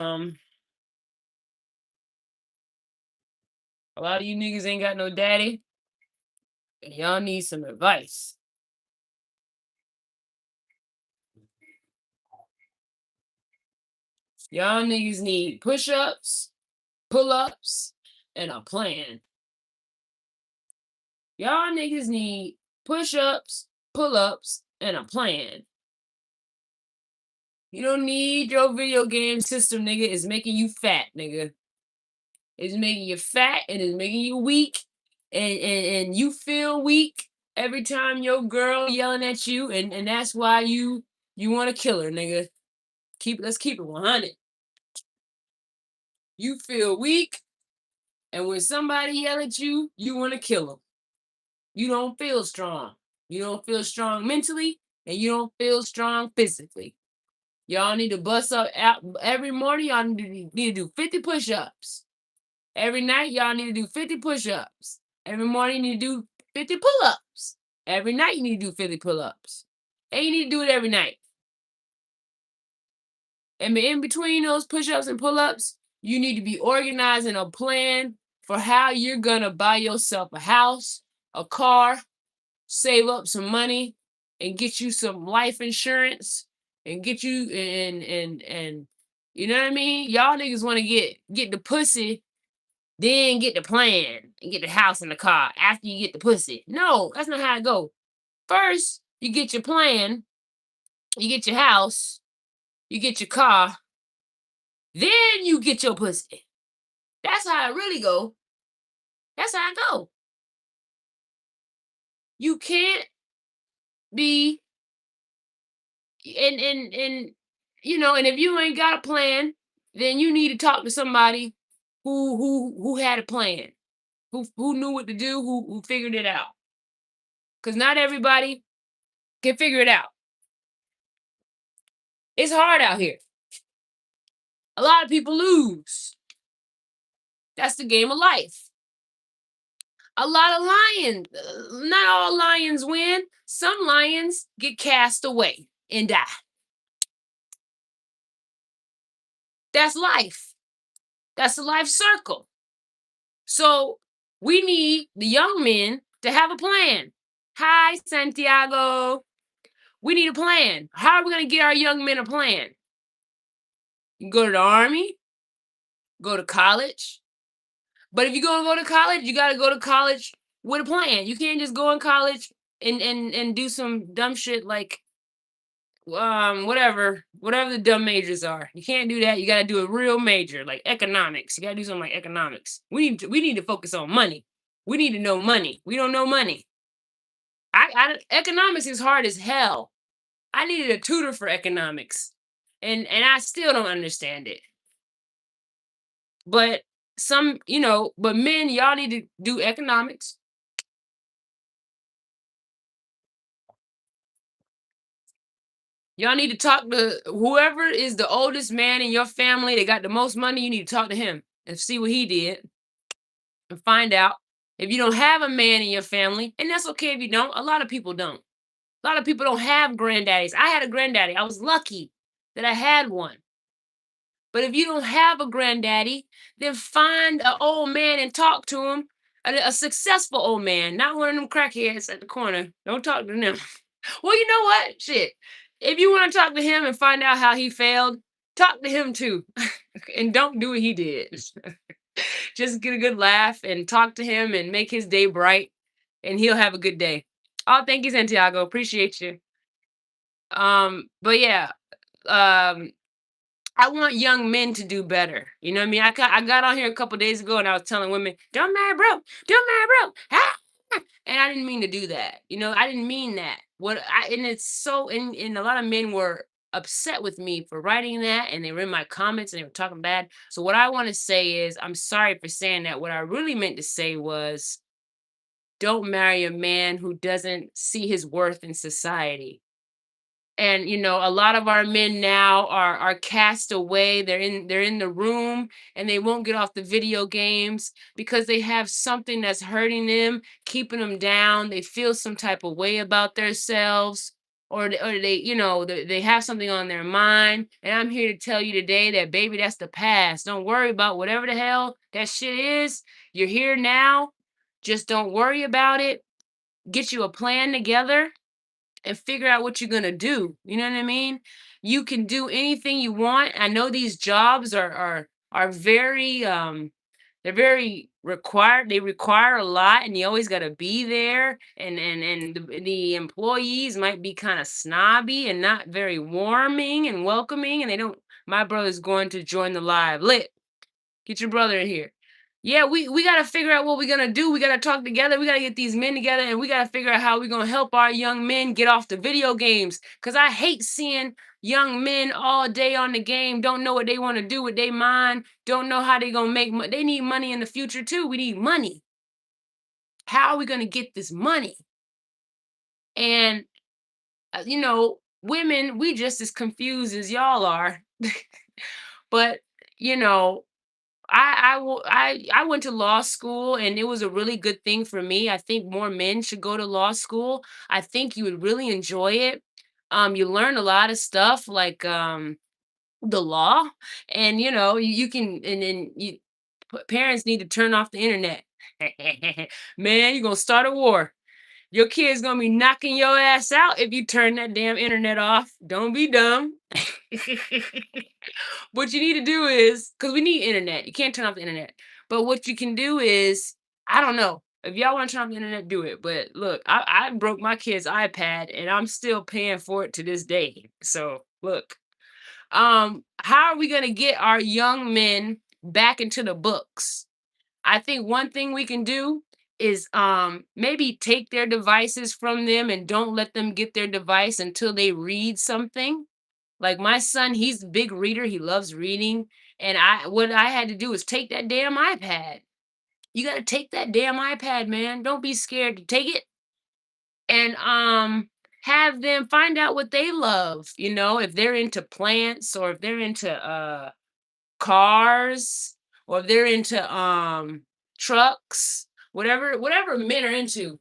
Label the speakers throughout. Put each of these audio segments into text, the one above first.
Speaker 1: Um, a lot of you niggas ain't got no daddy, and y'all need some advice. Y'all niggas need push-ups, pull-ups, and a plan. Y'all niggas need push-ups, pull-ups, and a plan. You don't need your video game system, nigga. It's making you fat, nigga. It's making you fat and it's making you weak. And you feel weak every time your girl yelling at you, and that's why you want to kill her, nigga. Let's keep it 100. You feel weak, and when somebody yell at you, you want to kill them. You don't feel strong. You don't feel strong mentally, and you don't feel strong physically. Y'all need to bust up out every morning. Y'all need to do 50 push-ups. Every night, y'all need to do 50 push-ups. Every morning, you need to do 50 pull-ups. Every night, you need to do 50 pull-ups. And you need to do it every night. And in between those push-ups and pull-ups, you need to be organizing a plan for how you're going to buy yourself a house, a car, save up some money, and get you some life insurance, and get you and you know what I mean? Y'all niggas want to get the pussy, then get the plan and get the house and the car after you get the pussy. No, that's not how it go. First, you get your plan, you get your house, you get your car, then you get your pussy. That's how it really go. That's how it go. You can't be and and if you ain't got a plan, then you need to talk to somebody who had a plan, who knew what to do, who figured it out. Cause not everybody can figure it out. It's hard out here. A lot of people lose. That's the game of life. A lot of lions, not all lions win. Some lions get cast away and die. That's life. That's a life circle. So we need the young men to have a plan. Hi, Santiago. We need a plan. How are we going to get our young men a plan? You go to the army, go to college. But if you're going to go to college, you got to go to college with a plan. You can't just go in college and do some dumb shit like whatever the dumb majors are. You can't do that. You got to do a real major like economics. You got to do something like economics. We need to focus on money. We need to know money. We don't know money. Economics is hard as hell. I needed a tutor for economics, and I still don't understand it. But but men, y'all need to do economics. Y'all need to talk to whoever is the oldest man in your family. They got the most money. You need to talk to him and see what he did and find out. If you don't have a man in your family, and that's okay if you don't. A lot of people don't. A lot of people don't have granddaddies. I had a granddaddy. I was lucky that I had one. But if you don't have a granddaddy, then find an old man and talk to him. A successful old man, not one of them crackheads at the corner. Don't talk to them. Well, you know what? Shit. If you want to talk to him and find out how he failed, talk to him too. And don't do what he did. Just get a good laugh and talk to him and make his day bright, and he'll have a good day. Oh, thank you, Santiago. Appreciate you. But yeah, um, I want young men to do better. You know what I mean? I got on here a couple days ago and I was telling women, don't marry broke, don't marry broke. Ah! And I didn't mean to do that. I didn't mean that. And it's so and a lot of men were upset with me for writing that, and they were in my comments and they were talking bad. So what I want to say is I'm sorry for saying that. What I really meant to say was don't marry a man who doesn't see his worth in society. And a lot of our men now are cast away. They're in the room and they won't get off the video games because they have something that's hurting them, keeping them down. They feel some type of way about themselves. or they have something on their mind. And I'm here to tell you today that, baby, that's the past. Don't worry about whatever the hell that shit is. You're here now. Just don't worry about it. Get you a plan together and figure out what you're gonna do. You know what I mean? You can do anything you want. I know these jobs are very they're very required. They require a lot, and you always got to be there. And the employees might be kind of snobby and not very warming and welcoming. And they don't. My brother's going to join the live. Lit. Get your brother in here. Yeah, we gotta figure out what we're gonna do. We gotta talk together. We gotta get these men together, and we gotta figure out how we're gonna help our young men get off the video games. Cause I hate seeing young men all day on the game, don't know what they want to do with their mind, don't know how they gonna make money. They need money in the future too. We need money. How are we gonna get this money? And women, we just as confused as y'all are. But you know, I went to law school, and it was a really good thing for me. I think more men should go to law school. I think you would really enjoy it. You learn a lot of stuff like the law, and you can, and then parents need to turn off the internet. Man, you're gonna start a war. Your kid's gonna be knocking your ass out if you turn that damn internet off. Don't be dumb. What you need to do is, because we need internet. You can't turn off the internet. But what you can do is, I don't know. If y'all want to turn off the internet, do it. But look, I broke my kid's iPad, and I'm still paying for it to this day. So look, how are we gonna get our young men back into the books? I think one thing we can do is maybe take their devices from them and don't let them get their device until they read something. Like my son, he's a big reader. He loves reading. And what I had to do was take that damn iPad. You got to take that damn iPad, man. Don't be scared to take it, and have them find out what they love, if they're into plants, or if they're into cars, or if they're into trucks, whatever men are into.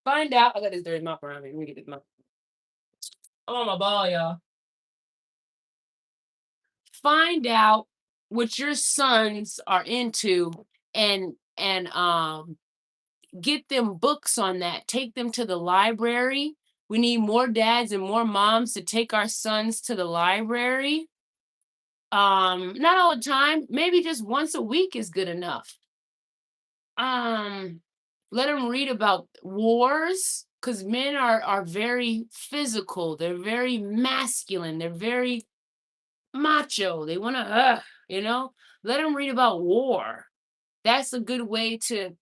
Speaker 1: Find out. I got this dirty mop around me. Let me get this mop. I'm on my ball, y'all. Find out what your sons are into, and get them books on that. Take them to the library. We need more dads and more moms to take our sons to the library. Not all the time. Maybe just once a week is good enough. Um, Let them read about wars, because men are very physical. They're very masculine. They're very macho. They want to, let them read about war. That's a good way to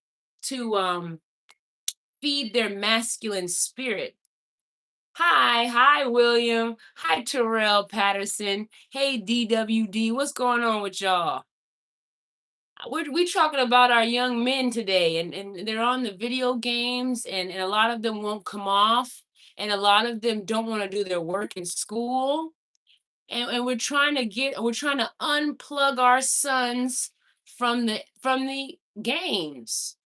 Speaker 1: feed their masculine spirit. Hi, William. Hi, Terrell Patterson. Hey, DWD. What's going on with y'all? We talking about our young men today, and they're on the video games, and a lot of them won't come off, and a lot of them don't want to do their work in school. And we're trying to unplug our sons from the games,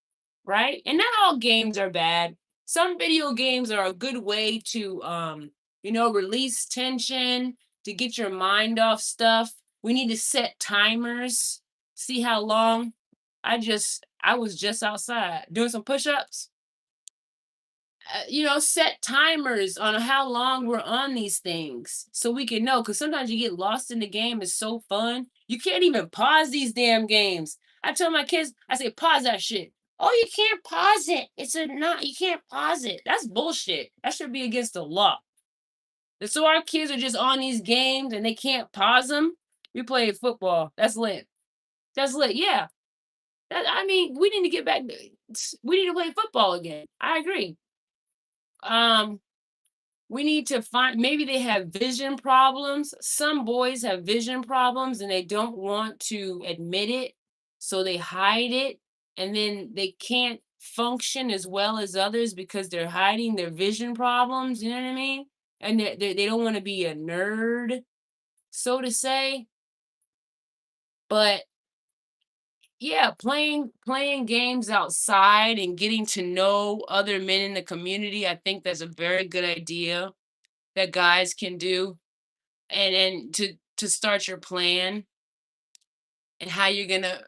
Speaker 1: right? And not all games are bad. Some video games are a good way to release tension, to get your mind off stuff. We need to set timers. See how long. I was just outside doing some push-ups. Set timers on how long we're on these things so we can know. Because sometimes you get lost in the game. It's so fun. You can't even pause these damn games. I tell my kids, I say, pause that shit. Oh, you can't pause it. You can't pause it. That's bullshit. That should be against the law. And so our kids are just on these games and they can't pause them. We play football. That's lit. That's lit. Yeah. We need to get back. We need to play football again. I agree. Um, we need to find, maybe they have vision problems. Some boys have vision problems and they don't want to admit it, so they hide it, and then they can't function as well as others because they're hiding their vision problems. You know what I mean? And they don't want to be a nerd, so to say. But yeah, playing games outside and getting to know other men in the community, I think that's a very good idea. that guys can do, and to start your plan and how you're gonna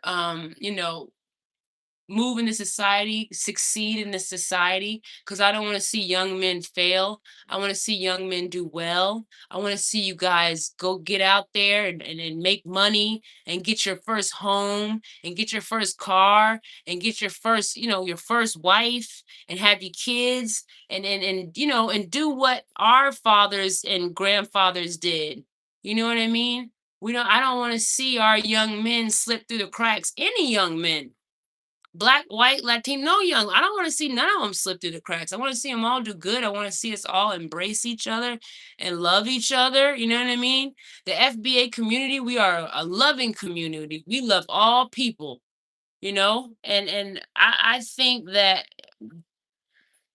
Speaker 1: move in the society, succeed in the society, because I don't want to see young men fail. I want to see young men do well. I want to see you guys go get out there and make money and get your first home and get your first car and get your first, your first wife and have your kids and do what our fathers and grandfathers did. You know what I mean? I don't want to see our young men slip through the cracks. Any young men, Black, white, Latino, no young. I don't want to see none of them slip through the cracks. I want to see them all do good. I want to see us all embrace each other and love each other. You know what I mean? The FBA community, we are a loving community. We love all people, and I think that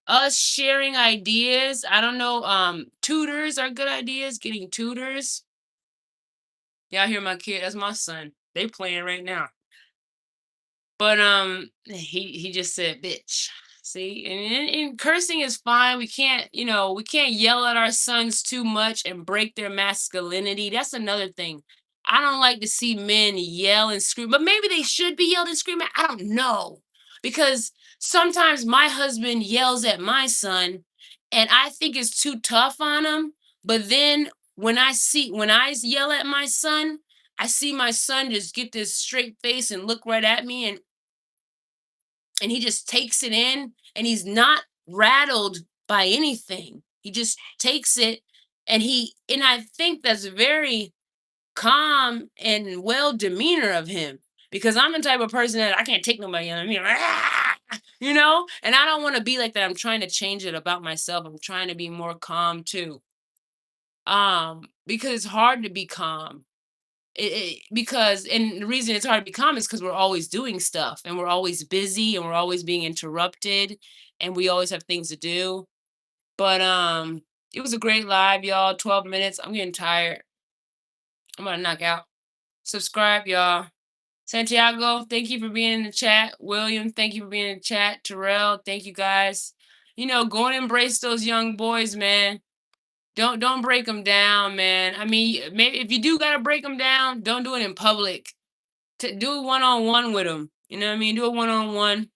Speaker 1: us sharing ideas, I don't know, tutors are good ideas, getting tutors. Y'all hear my kid? That's my son. They playing right now. But he just said bitch. See, and cursing is fine. We can't yell at our sons too much and break their masculinity. That's another thing. I don't like to see men yell and scream, but maybe they should be yelling and screaming. I don't know. Because sometimes my husband yells at my son and I think it's too tough on him. But then when I yell at my son, I see my son just get this straight face and look right at me, and he just takes it in, and he's not rattled by anything. He just takes it, and I think that's very calm and well demeanor of him, because I'm the type of person that I can't take nobody on me. And I don't want to be like that. I'm trying to change it about myself. I'm trying to be more calm too. Because it's hard to be calm. Because and the reason it's hard to be calm is because we're always doing stuff and we're always busy and we're always being interrupted and we always have things to do. But it was a great live, y'all. 12 minutes. I'm getting tired. I'm gonna knock out. Subscribe, y'all. Santiago, thank you for being in the chat. William, thank you for being in the chat. Terrell, thank you guys. Go and embrace those young boys, man. Don't break them down, man. I mean, maybe if you do gotta break them down, don't do it in public. To do it one on one with them. You know what I mean? Do it one on one.